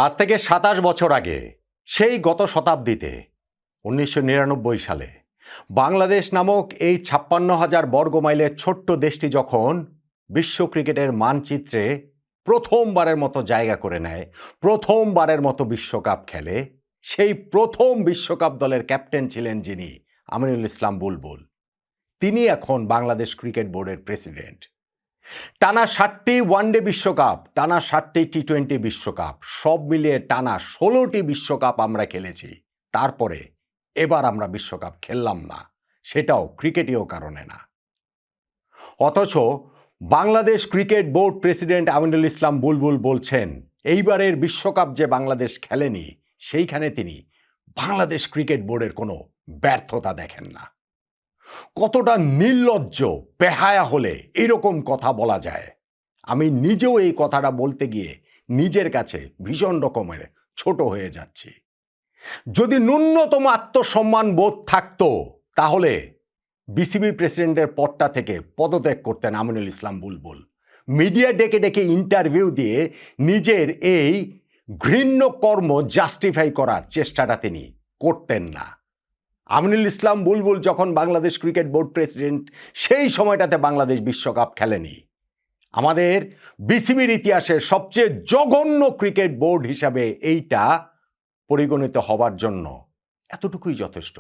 আজ থেকে ২৭ বছর আগে, সেই গত শতাব্দীতে ১৯৯৯ সালে বাংলাদেশ নামক এই ৫৬,০০০ বর্গমাইলের ছোট্ট দেশটি যখন বিশ্ব ক্রিকেটের মানচিত্রে প্রথমবারের মতো জায়গা করে নেয়, প্রথমবারের মতো বিশ্বকাপ খেলে, সেই প্রথম বিশ্বকাপ দলের ক্যাপ্টেন ছিলেন যিনি, আমিনুল ইসলাম বুলবুল। তিনি এখন বাংলাদেশ ক্রিকেট বোর্ডের প্রেসিডেন্ট। টানা ৭টি ওয়ানডে বিশ্বকাপ, টানা ৭টি টি-20 বিশ্বকাপ, সব মিলিয়ে টানা ১৬টি বিশ্বকাপ আমরা খেলেছি। তারপরে এবার আমরা বিশ্বকাপ খেললাম না, সেটাও ক্রিকেটীয় কারণে না। অথচ Bangladesh cricket board president Aminul Islam Bulbul বলছেন, এইবারের বিশ্বকাপ যে বাংলাদেশ খেলেনি, সেইখানে তিনি বাংলাদেশ ক্রিকেট বোর্ডের কোনো ব্যর্থতা দেখেন না। কতটা নির্লজ্জ, বেহায়া হলে এরকম কথা বলা যায়। আমি নিজেও এই কথাটা বলতে গিয়ে নিজের কাছে ভীষণ রকমের ছোট হয়ে যাচ্ছি। যদি ন্যূনতম আত্মসম্মান বোধ থাকতো, তাহলে বিসিবি প্রেসিডেন্টের পদটা থেকে পদত্যাগ করতেন আমিনুল ইসলাম বুলবুল। মিডিয়া ডেকে ডেকে ইন্টারভিউ দিয়ে নিজের এই ঘৃণ্য কর্ম জাস্টিফাই করার চেষ্টাটা তিনি করতেন না। আমিনুল ইসলাম বুলবুল যখন বাংলাদেশ ক্রিকেট বোর্ড প্রেসিডেন্ট, সেই সময়টাতে বাংলাদেশ বিশ্বকাপ খেলেনি। আমাদের বিসিবির ইতিহাসের সবচেয়ে জঘন্য ক্রিকেট বোর্ড হিসাবে এইটা পরিগণিত হবার জন্য এতটুকুই যথেষ্ট।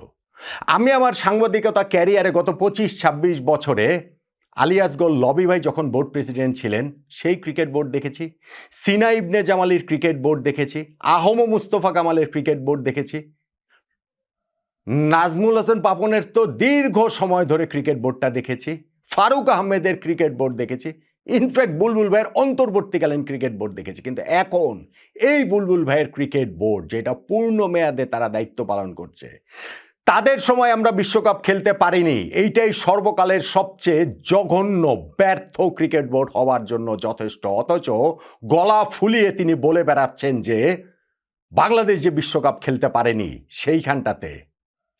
আমি আমার সাংবাদিকতা ক্যারিয়ারে গত ২৫-২৬ বছরে আলিয়াসগঞ্জ লবি ভাই যখন বোর্ড প্রেসিডেন্ট ছিলেন, সেই ক্রিকেট বোর্ড দেখেছি। সিনা ইবনে জামালির ক্রিকেট বোর্ড দেখেছি। আহম মুস্তফা কামালের ক্রিকেট বোর্ড দেখেছি। নাজমুল হাসান পাপনের তো দীর্ঘ সময় ধরে ক্রিকেট বোর্ডটা দেখেছি। ফারুক আহমেদের ক্রিকেট বোর্ড দেখেছি। ইনফ্যাক্ট বুলবুল ভাইয়ের অন্তর্বর্তীকালীন ক্রিকেট বোর্ড দেখেছি। কিন্তু এখন এই বুলবুল ভাইয়ের ক্রিকেট বোর্ড, যেটা পূর্ণ মেয়াদে তারা দায়িত্ব পালন করছে, তাদের সময় আমরা বিশ্বকাপ খেলতে পারিনি, এইটাই সর্বকালের সবচেয়ে জঘন্য ব্যর্থ ক্রিকেট বোর্ড হওয়ার জন্য যথেষ্ট। অথচ গলা ফুলিয়ে তিনি বলে বেড়াচ্ছেন যে বাংলাদেশ যে বিশ্বকাপ খেলতে পারেনি, সেইখানটাতে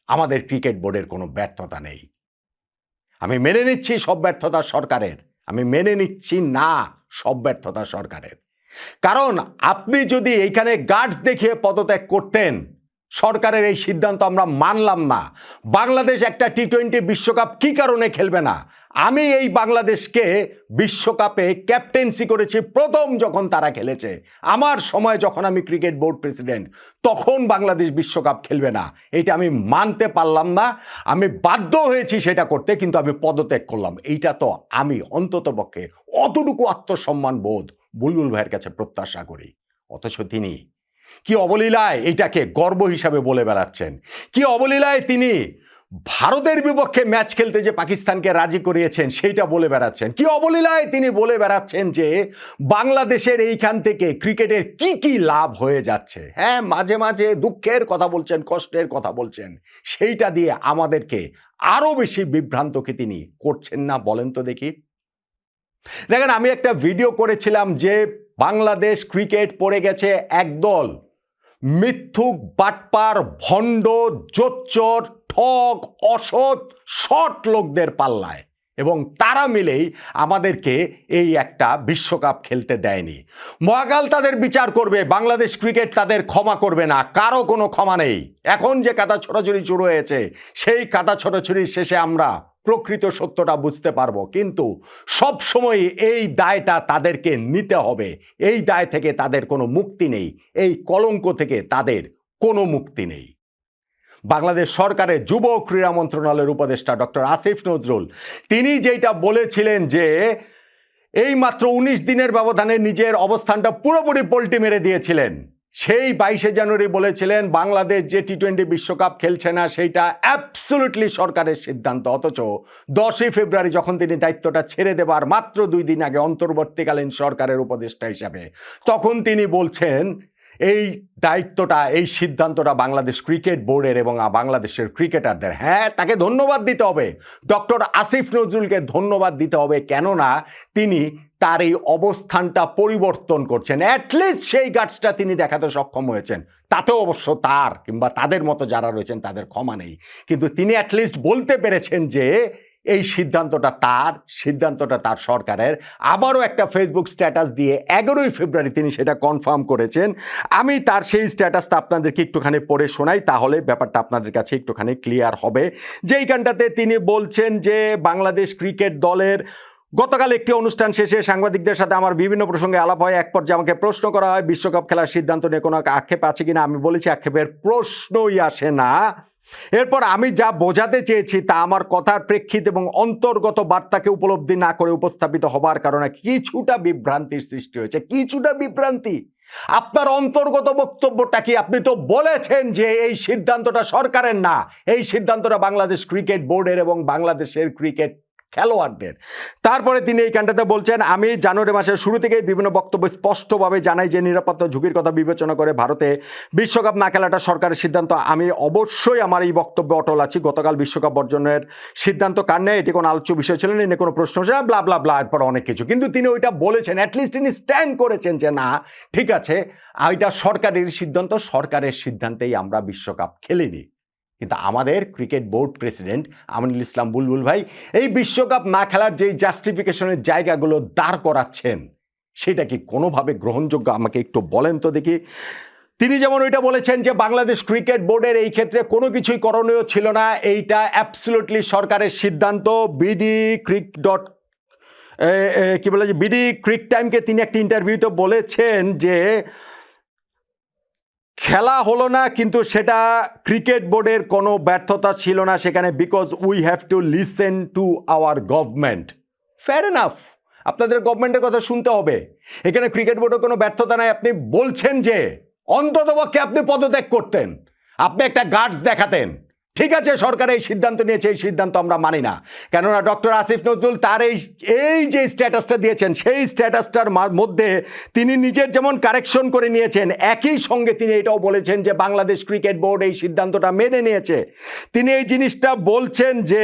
আমাদের ক্রিকেট বোর্ডের কোনো ব্যর্থতা নেই। আমি মেনে নিচ্ছি সব ব্যর্থতা সরকারের, আমি মেনে নিচ্ছি না সব ব্যর্থতা সরকারের। কারণ আপনি যদি এইখানে গার্ডস দেখিয়ে পদত্যাগ করতেন, সরকারের এই সিদ্ধান্ত আমরা মানলাম না, বাংলাদেশ একটা টি-20 বিশ্বকাপ কি কারণে খেলবে না? আমি এই বাংলাদেশকে বিশ্বকাপে ক্যাপ্টেন্সি করেছি প্রথম যখন তারা খেলেছে। আমার সময় যখন আমি ক্রিকেট বোর্ড প্রেসিডেন্ট, তখন বাংলাদেশ বিশ্বকাপ খেলবে না, এটা আমি মানতে পারলাম না। আমি বাধ্য হয়েছি সেটা করতে, কিন্তু আমি পদত্যাগ করলাম। এইটা তো আমি অন্ততপক্ষে অতটুকু আত্মসম্মান বোধ বুলবুল ভাইয়ের কাছে প্রত্যাশা করি। অথচ তিনি কি অবলীলায় এটাকে গর্ব হিসাবে বলে বেড়াচ্ছেন। কি অবলীলায় তিনি ভারতের বিপক্ষে ম্যাচ খেলতে যে পাকিস্তানকে রাজি করিয়েছেন সেইটা বলে বেড়াচ্ছেন। কি অবলীলায় তিনি বলে বেড়াচ্ছেন যে বাংলাদেশের এইখান থেকে ক্রিকেটের কি কি লাভ হয়ে যাচ্ছে। হ্যাঁ, মাঝে মাঝে দুঃখের কথা বলছেন, কষ্টের কথা বলছেন, সেইটা দিয়ে আমাদেরকে আরো বেশি বিভ্রান্তকে তিনি করছেন না? বলেন তো দেখি। দেখেন, আমি একটা ভিডিও করেছিলাম যে বাংলাদেশ ক্রিকেট পড়ে গেছে একদল মিথ্যুক, বাটপার, ভণ্ড, জোচ্চর, ঠক, অসৎ, শট লোকদের পাল্লায়, এবং তারা মিলেই আমাদেরকে এই একটা বিশ্বকাপ খেলতে দেয়নি। মহাকাল তাদের বিচার করবে, বাংলাদেশ ক্রিকেট তাদের ক্ষমা করবে না, কারো কোনো ক্ষমা নেই। এখন যে কাদা ছোড়াছুড়ি শুরু হয়েছে, সেই কাদা ছোড়াছুড়ির শেষে আমরা প্রকৃত সত্যটা বুঝতে পারবো। কিন্তু সব সময় এই দায়টা তাদেরকে নিতে হবে। এই দায় থেকে তাদের কোনো মুক্তি নেই, এই কলঙ্ক থেকে তাদের কোনো মুক্তি নেই। বাংলাদেশ সরকারের যুব ক্রীড়া মন্ত্রণালয়ের উপদেষ্টা ডক্টর আসিফ নজরুল, তিনি যেটা বলেছিলেন যে এই মাত্র ১৯ দিনের ব্যবধানে নিজের অবস্থানটা পুরোপুরি পল্টি মেরে দিয়েছিলেন। সেই ২২শে জানুয়ারি বলেছিলেন বাংলাদেশ যে টি-20 বিশ্বকাপ খেলছে না, সেইটা অ্যাবসলিউটলি সরকারের সিদ্ধান্ত। অথচ ১০ই ফেব্রুয়ারি যখন তিনি দায়িত্বটা ছেড়ে দেবার মাত্র ২ দিন আগে অন্তর্বর্তীকালীন সরকারের উপদেষ্টা হিসাবে, তখন তিনি বলছেন এই দায়িত্বটা, এই সিদ্ধান্তটা বাংলাদেশ ক্রিকেট বোর্ডের এবং বাংলাদেশের ক্রিকেটারদের। হ্যাঁ, তাকে ধন্যবাদ দিতে হবে, ডক্টর আসিফ নজরুলকে ধন্যবাদ দিতে হবে, কেননা তিনি তার এই অবস্থানটা পরিবর্তন করছেন। অ্যাটলিস্ট সেই গার্ডসটা তিনি দেখাতে সক্ষম হয়েছেন। তাতেও অবশ্য তার কিংবা তাদের মতো যারা রয়েছেন তাদের ক্ষমা নেই, কিন্তু তিনি অ্যাটলিস্ট বলতে পেরেছেন যে এই সিদ্ধান্তটা তার সরকারের। আবারও একটা ফেসবুক স্ট্যাটাস দিয়ে 11ই ফেব্রুয়ারি তিনি সেটা কনফার্ম করেছেন। আমি তার সেই স্ট্যাটাসটা আপনাদেরকে একটুখানি পড়ে শোনাই, তাহলে ব্যাপারটা আপনাদের কাছে একটুখানি ক্লিয়ার হবে। যেইখানটাতে তিনি বলছেন যে বাংলাদেশ ক্রিকেট দলের গতকাল একটি অনুষ্ঠান শেষে সাংবাদিকদের সাথে আমার বিভিন্ন প্রসঙ্গে আলাপ হয়। এক পর্যায়ে আমাকে প্রশ্ন করা হয় বিশ্বকাপ খেলার সিদ্ধান্ত নিয়ে কোনো আক্ষেপ আছে কিনা। আমি বলেছি আক্ষেপের প্রশ্নই আসে না। এরপর আমি যা বোঝাতে চেয়েছি তা আমার কথার প্রেক্ষিত এবং অন্তর্গত বার্তাকে উপলব্ধি না করে উপস্থাপিত হবার কারণে কিছুটা বিভ্রান্তির সৃষ্টি হয়েছে। কিছুটা বিভ্রান্তি? আপনার অন্তর্গত বক্তব্যটা কি? আপনি তো বলেছেন যে এই সিদ্ধান্তটা সরকারের না, এই সিদ্ধান্তটা বাংলাদেশ ক্রিকেট বোর্ডের এবং বাংলাদেশের ক্রিকেট খেলোয়াড়দের। তারপরে তিনি এইখানটাতে বলছেন আমি জানুয়ারি মাসের শুরু থেকেই বিভিন্ন বক্তব্য স্পষ্টভাবে জানাই যে নিরাপত্তা ঝুঁকির কথা বিবেচনা করে ভারতে বিশ্বকাপ না খেলাটা সরকারের সিদ্ধান্ত। আমি অবশ্যই আমার এই বক্তব্যে অটল আছি। গতকাল বিশ্বকাপ বর্জনের সিদ্ধান্ত কার নেয় এটি কোনো আলোচ্য বিষয় ছিল না, এনে কোনো প্রশ্ন ছিল না, ব্লা ব্লা ব্লা, এরপর অনেক কিছু। কিন্তু তিনি ওইটা বলেছেন, অ্যাটলিস্ট তিনি স্ট্যান্ড করেছেন যে না ঠিক আছে এটা সরকারের সিদ্ধান্ত, সরকারের সিদ্ধান্তেই আমরা বিশ্বকাপ খেলিনি। কিন্তু আমাদের cricket board president Aminul Islam বুলবুল ভাই এই বিশ্বকাপ না খেলার যেই জাস্টিফিকেশনের জায়গাগুলো দাঁড় করাচ্ছেন সেটা কি কোনোভাবে গ্রহণযোগ্য? আমাকে একটু বলেন তো দেখি। তিনি যেমন ওইটা বলেছেন যে বাংলাদেশ ক্রিকেট বোর্ডের এই ক্ষেত্রে কোনো কিছুই করণীয় ছিল না, এইটা অ্যাবসলিউটলি সরকারের সিদ্ধান্ত। বিডি ক্রিক ডট কি বলে যে বিডি ক্রিক টাইমকে তিনি একটি ইন্টারভিউতে বলেছেন যে খেলা হলো না কিন্তু সেটা ক্রিকেট বোর্ডের কোনো ব্যর্থতা ছিল না সেখানে, because we have to listen to our government. Fair enough, আপনাদের গভর্নমেন্টের কথা শুনতে হবে। এখানে ক্রিকেট বোর্ডের কোনো ব্যর্থতা নাই। আপনি বলছেন যে অন্ততপক্ষে আপনি পদত্যাগ করতেন, আপনি একটা গার্ডস দেখাতেন। ঠিক আছে সরকার এই সিদ্ধান্ত নিয়েছে, এই সিদ্ধান্ত আমরা মানি না। কেননা ডক্টর আসিফ নজরুল তার এই যে স্ট্যাটাসটা দিয়েছেন সেই স্ট্যাটাসটার মধ্যে তিনি নিজের যেমন কারেকশন করে নিয়েছেন, একই সঙ্গে তিনি এটাও বলেছেন যে বাংলাদেশ ক্রিকেট বোর্ড এই সিদ্ধান্তটা মেনে নিয়েছে। তিনি এই জিনিসটা বলছেন যে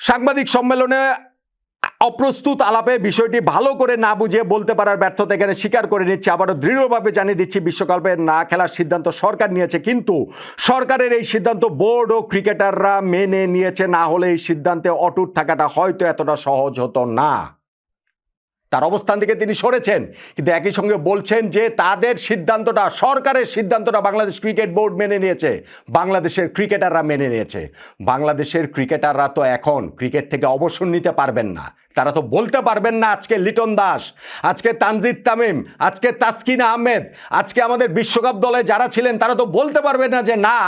সাংবাদিক সম্মেলনে অপ্রস্তুত আলাপে বিষয়টি ভালো করে না বুঝিয়ে বলতে পারার ব্যর্থতা এখানে স্বীকার করে নিচ্ছে। আবারও দৃঢ়ভাবে জানিয়ে দিচ্ছি বিশ্বকাপে না খেলার সিদ্ধান্ত সরকার নিয়েছে, কিন্তু সরকারের এই সিদ্ধান্ত বোর্ড ও ক্রিকেটাররা মেনে নিয়েছে। না হলে এই সিদ্ধান্তে অটুট থাকাটা হয়তো এতটা সহজ হতো না। তার অবস্থান থেকে তিনি সরেছেন, কিন্তু একই সঙ্গে বলছেন যে তাদের সিদ্ধান্তটা, সরকারের সিদ্ধান্তটা বাংলাদেশ ক্রিকেট বোর্ড মেনে নিয়েছে, বাংলাদেশের ক্রিকেটাররা মেনে নিয়েছে। বাংলাদেশের ক্রিকেটাররা তো এখন ক্রিকেট থেকে অবসর নিতে পারবেন না। তারা তো বলতে পারবেন না আজকে লিটন দাস, আজকে তানজিদ তামিম, আজকে তাসকিন আহমেদ, আজকে আমাদের বিশ্বকাপ দলে যারা ছিলেন তারা তো বলতে পারবেন না যে না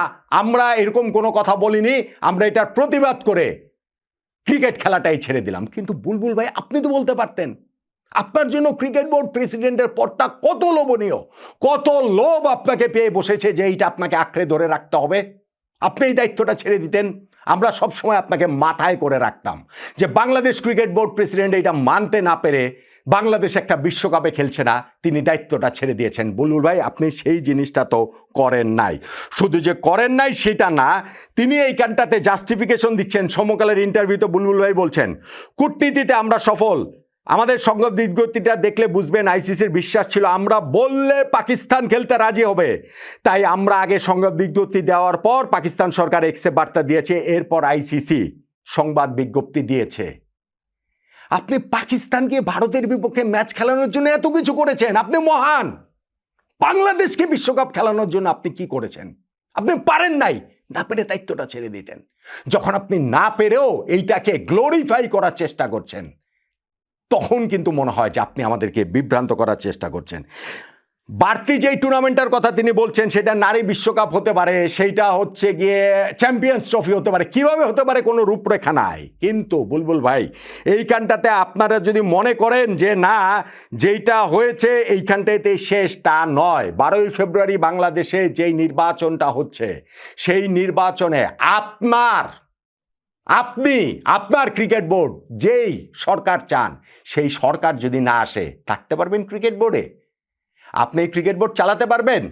আমরা এরকম কোনো কথা বলিনি, আমরা এটার প্রতিবাদ করে ক্রিকেট খেলাটাই ছেড়ে দিলাম। কিন্তু বুলবুল ভাই আপনি তো বলতে পারতেন। আপনার জন্য ক্রিকেট বোর্ড প্রেসিডেন্টের পদটা কত লোভনীয়, কত লোভ আপনাকে পেয়ে বসেছে যে এইটা আপনাকে আঁকড়ে ধরে রাখতে হবে। আপনি এই দায়িত্বটা ছেড়ে দিতেন, আমরা সব সময় আপনাকে মাথায় করে রাখতাম যে বাংলাদেশ ক্রিকেট বোর্ড প্রেসিডেন্ট এটা মানতে না পেরে বাংলাদেশ একটা বিশ্বকাপে খেলছে না, তিনি দায়িত্বটা ছেড়ে দিয়েছেন। বুলবুল ভাই আপনি সেই জিনিসটা তো করেন নাই। শুধু যে করেন নাই সেটা না, তিনি এইখানটাতে জাস্টিফিকেশন দিচ্ছেন। সমকালের ইন্টারভিউতে বুলবুল ভাই বলছেন কূটনীতিতে আমরা সফল, আমাদের সংঘ বিজ্ঞপ্তিটা দেখলে বুঝবেন আইসিসির বিশ্বাস ছিল আমরা বললে পাকিস্তান খেলতে রাজি হবে, তাই আমরা আগে সংবাদ বিজ্ঞপ্তি দেওয়ার পর পাকিস্তান সরকার এক্সে বার্তা দিয়েছে, এরপর আইসিসি সংবাদ বিজ্ঞপ্তি দিয়েছে। আপনি পাকিস্তানকে ভারতের বিপক্ষে ম্যাচ খেলানোর জন্য এত কিছু করেছেন, আপনি মহান। বাংলাদেশকে বিশ্বকাপ খেলানোর জন্য আপনি কি করেছেন? আপনি পারেন নাই, না পেরে দায়িত্বটা ছেড়ে দিতেন। যখন আপনি না পেরেও এইটাকে গ্লোরিফাই করার চেষ্টা করছেন তখন কিন্তু মনে হয় যে আপনি আমাদেরকে বিভ্রান্ত করার চেষ্টা করছেন। বাড়তি যেই টুর্নামেন্টের কথা তিনি বলছেন সেটা নারী বিশ্বকাপ হতে পারে, সেইটা হচ্ছে গিয়ে চ্যাম্পিয়ন্স ট্রফি হতে পারে, কিভাবে হতে পারে কোনো রূপরেখা নাই। কিন্তু বুলবুল ভাই এইখানটাতে আপনারা যদি মনে করেন যে না যেইটা হয়েছে এইখানটাতে শেষ, তা নয়। 12ই ফেব্রুয়ারি বাংলাদেশে যেই নির্বাচনটা হচ্ছে সেই নির্বাচনে আপনার ক্রিকেট বোর্ড যেই সরকার চান সেই সরকার যদি না আসে থাকতে পারবেন ক্রিকেট বোর্ডে? আপনি ক্রিকেট বোর্ড চালাতে পারবেন?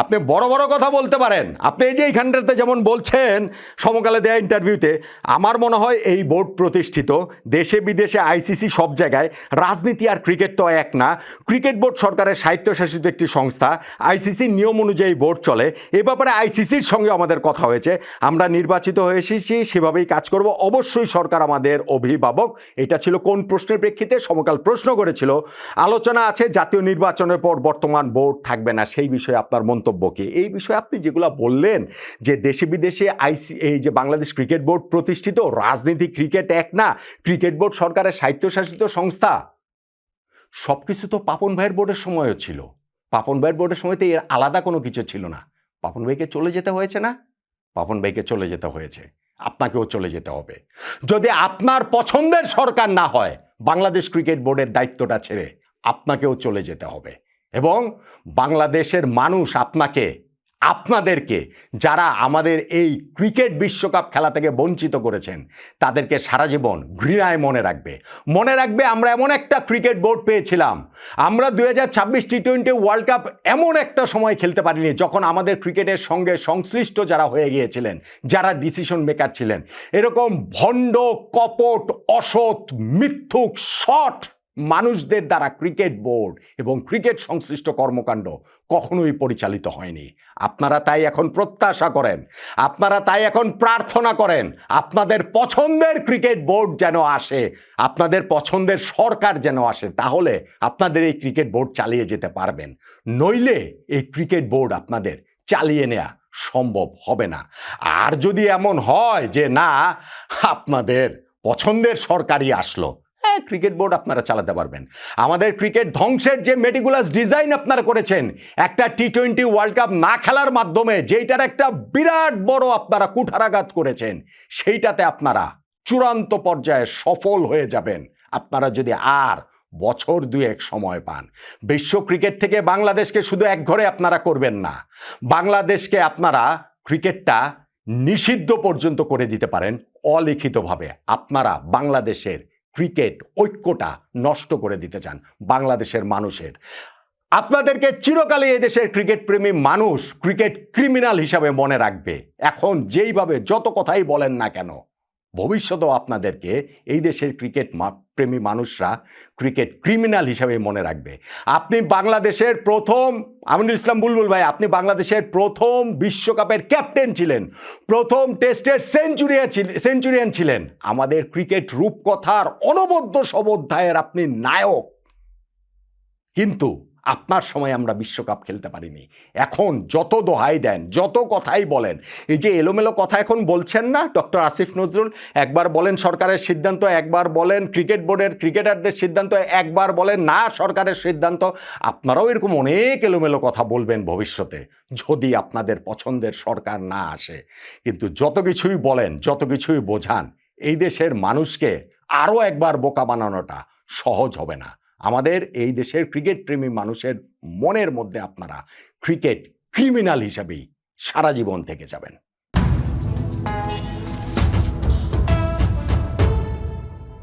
আপনি বড় বড় কথা বলতে পারেন, আপনি এই যে এইখানটাতে যেমন বলছেন সমকালে দেয়া ইন্টারভিউতে, আমার মনে হয় এই বোর্ড প্রতিষ্ঠিত দেশে বিদেশে, আইসিসি সব জায়গায়। রাজনীতি আর ক্রিকেট তো এক না। ক্রিকেট বোর্ড সরকারের স্বায়ত্তশাসিত একটি সংস্থা, আইসিসির নিয়ম অনুযায়ী বোর্ড চলে। এ ব্যাপারে আইসিসির সঙ্গে আমাদের কথা হয়েছে, আমরা নির্বাচিত হয়ে এসেছি, সেভাবেই কাজ করব। অবশ্যই সরকার আমাদের অভিভাবক। এটা ছিল কোন প্রশ্নের প্রেক্ষিতে? সমকাল প্রশ্ন করেছিল, আলোচনা আছে জাতীয় নির্বাচনের পর বর্তমান বোর্ড থাকবে না, সেই বিষয়ে আপনার মন্তব্য কি? এই বিষয়ে আপনি যেগুলো বললেন যে দেশে বিদেশে এই যে বাংলাদেশ ক্রিকেট বোর্ড প্রতিষ্ঠিত, রাজনীতি ক্রিকেট এক না, ক্রিকেট বোর্ড সরকারের স্বায়ত্তশাসিত সংস্থা, সবকিছু তো পাপন ভাইয়ের বোর্ডের সময়ও ছিল। পাপন ভাইয়ের বোর্ডের সময় তো এর আলাদা কোনো কিছু ছিল না। পাপন ভাইকে চলে যেতে হয়েছে না? পাপন ভাইকে চলে যেতে হয়েছে, আপনাকেও চলে যেতে হবে। যদি আপনার পছন্দের সরকার না হয়, বাংলাদেশ ক্রিকেট বোর্ডের দায়িত্বটা ছেড়ে আপনাকেও চলে যেতে হবে। এবং বাংলাদেশের মানুষ আপনাদেরকে, যারা আমাদের এই ক্রিকেট বিশ্বকাপ খেলা থেকে বঞ্চিত করেছেন, তাদেরকে সারা জীবন ঘৃণায় মনে রাখবে। মনে রাখবে আমরা এমন একটা ক্রিকেট বোর্ড পেয়েছিলাম, আমরা 2026 টি-20 ওয়ার্ল্ড কাপ এমন একটা সময় খেলতে পারিনি যখন আমাদের ক্রিকেটের সঙ্গে সংশ্লিষ্ট যারা হয়ে গিয়েছিলেন, যারা ডিসিশন মেকার ছিলেন, এরকম ভণ্ড, কপট, অসৎ, মিথ্যুক, শট মানুষদের দ্বারা ক্রিকেট বোর্ড এবং ক্রিকেট সংশ্লিষ্ট কর্মকাণ্ড কখনোই পরিচালিত হয়নি। আপনারা তাই এখন প্রত্যাশা করেন, আপনারা তাই এখন প্রার্থনা করেন, আপনাদের পছন্দের ক্রিকেট বোর্ড যেন আসে, আপনাদের পছন্দের সরকার যেন আসে, তাহলে আপনাদের এই ক্রিকেট বোর্ড চালিয়ে যেতে পারবেন। নইলে এই ক্রিকেট বোর্ড আপনাদের চালিয়ে নেওয়া সম্ভব হবে না। আর যদি এমন হয় যে না, আপনাদের পছন্দের সরকারই আসলো, ক্রিকেট বোর্ড আপনারা চালাতে পারবেন। আমাদের ক্রিকেট ধ্বংসের যে মেটিকুলাস ডিজাইন আপনারা করেছেন, একটা টি-20 ওয়ার্ল্ড কাপ না খেলার মাধ্যমে, যেইটার একটা বিরাট বড় আপনারা কুঠারাঘাত করেছেন, সেইটাতে আপনারা চূড়ান্ত পর্যায়ে সফল হয়ে যাবেন আপনারা যদি আর বছর দুয়েক সময় পান। বিশ্ব ক্রিকেট থেকে বাংলাদেশকে শুধু একঘরে আপনারা করবেন না, বাংলাদেশকে আপনারা ক্রিকেটটা নিষিদ্ধ পর্যন্ত করে দিতে পারেন অলিখিতভাবে। আপনারা বাংলাদেশের ক্রিকেট ঐক্যটা নষ্ট করে দিতে চান বাংলাদেশের মানুষের। আপনাদেরকে চিরকালই এই দেশের ক্রিকেট প্রেমী মানুষ ক্রিকেট ক্রিমিনাল হিসাবে মনে রাখবে। এখন যেইভাবে যত কথাই বলেন না কেন, ভবিষ্যতেও আপনাদেরকে এই দেশের ক্রিকেট প্রেমী মানুষরা ক্রিকেট ক্রিমিনাল হিসাবে মনে রাখবে। আপনি বাংলাদেশের প্রথম, আমিনুল ইসলাম বুলবুল ভাই, আপনি বাংলাদেশের প্রথম বিশ্বকাপের ক্যাপ্টেন ছিলেন, প্রথম টেস্টের সেঞ্চুরিয়ান ছিলেন, আমাদের ক্রিকেট রূপকথার অনবদ্য সবোধ্যায়ের আপনি নায়ক। কিন্তু আপনার সময় আমরা বিশ্বকাপ খেলতে পারিনি। এখন যত দোহাই দেন, যত কথাই বলেন, এই যে এলোমেলো কথা এখন বলছেন না ডক্টর আসিফ নজরুল, একবার বলেন সরকারের সিদ্ধান্ত, একবার বলেন ক্রিকেট বোর্ডের ক্রিকেটারদের সিদ্ধান্ত, একবার বলেন না সরকারের সিদ্ধান্ত। আপনারাও এরকম অনেক এলোমেলো কথা বলবেন ভবিষ্যতে যদি আপনাদের পছন্দের সরকার না আসে। কিন্তু যত কিছুই বলেন, যত কিছুই বোঝান, এই দেশের মানুষকে আরও একবার বোকা বানানোটা সহজ হবে না। আমাদের এই দেশের ক্রিকেট প্রেমী মানুষের মনের মধ্যে আপনারা ক্রিকেট ক্রিমিনাল হিসাবেই সারা জীবন থেকে যাবেন।